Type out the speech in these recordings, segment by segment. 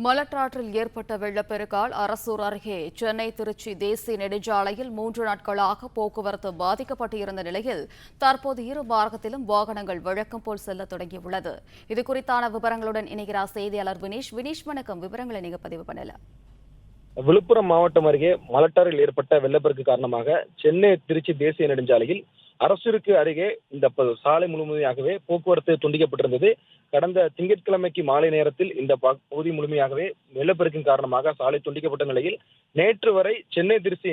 மலட்டாற்றில் ஏற்பட்ட வெள்ளப்பெருக்கால் அரசூர் அருகே சென்னை திருச்சி தேசிய நெடுஞ்சாலையில் 3 நாட்களாக போக்குவரத்து பாதிக்கப்பட்டிருந்த நிலையில் தற்போது இரு மார்க்கத்திலும் வாகனங்கள் வழக்கம் போல் செல்ல தொடங்கியுள்ளது. இதுகுறித்தான விவரங்களுடன் இணைகிறார் செய்தியாளர் வினீஷ். வணக்கம். விவரங்களை நீங்க பதிவு பண்ணல. விழுப்புரம் மாவட்டம் அருகே மலட்டாறில் ஏற்பட்ட வெள்ளப்பெருக்கு காரணமாக சென்னை திருச்சி தேசிய நெடுஞ்சாலையில் அரசூருக்கு அருகே இந்த சாலை முழுமையாகவே போக்குவரத்து துண்டிக்கப்பட்டிருந்தது. கடந்த திங்கட்கிழமைக்கு மாலை நேரத்தில் இந்த பகுதி முழுமையாகவே வெள்ளப்பெருக்கின் காரணமாக சாலை துண்டிக்கப்பட்ட நிலையில் நேற்று வரை சென்னை திருச்சி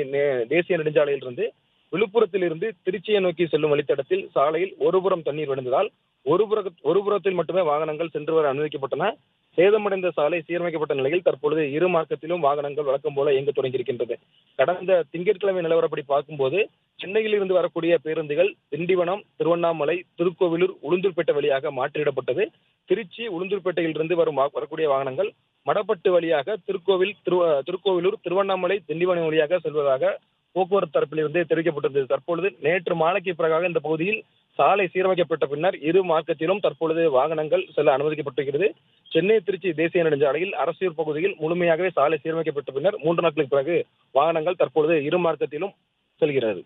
தேசிய நெடுஞ்சாலையில் இருந்து விழுப்புரத்தில் இருந்து திருச்சியை நோக்கி செல்லும் வழித்தடத்தில் சாலையில் ஒருபுறம் தண்ணீர் விழுந்ததால் ஒருபுறத்தில் மட்டுமே வாகனங்கள் சென்று வர அனுமதிக்கப்பட்டன. சேதமடைந்த சாலை சீரமைக்கப்பட்ட நிலையில் தற்பொழுது இரு மார்க்கத்திலும் வாகனங்கள் வழக்கம் போல இயங்க தொடங்கியிருக்கின்றது. கடந்த திங்கட்கிழமை நிலவரப்படி பார்க்கும்போது சென்னையில் இருந்து வரக்கூடிய பேருந்துகள் திண்டிவனம், திருவண்ணாமலை, திருக்கோவிலூர், உளுந்தூர்பேட்டை வழியாக மாற்றிடப்பட்டது. திருச்சி, உளுந்தூர்பேட்டையில் இருந்து வரக்கூடிய வாகனங்கள் மடப்பட்டு வழியாக திருக்கோவிலூர், திருவண்ணாமலை, திண்டிவனம் வழியாக செல்வதாக போக்குவரத்து தரப்பிலிருந்து தெரிவிக்கப்பட்டது. தற்பொழுது நேற்று மாலைக்கு பிறகாக இந்த பகுதியில் சாலை சீரமைக்கப்பட்ட பின்னர் இரு மார்க்கத்திலும் தற்பொழுது வாகனங்கள் செல்ல அனுமதிக்கப்பட்டிருக்கிறது. சென்னை திருச்சி தேசிய நெடுஞ்சாலையில் அரசூர் பகுதியில் முழுமையாகவே சாலை சீரமைக்கப்பட்ட பின்னர் 3 நாட்களுக்கு பிறகு வாகனங்கள் தற்பொழுது இரு மார்க்கத்திலும் செல்கிறது.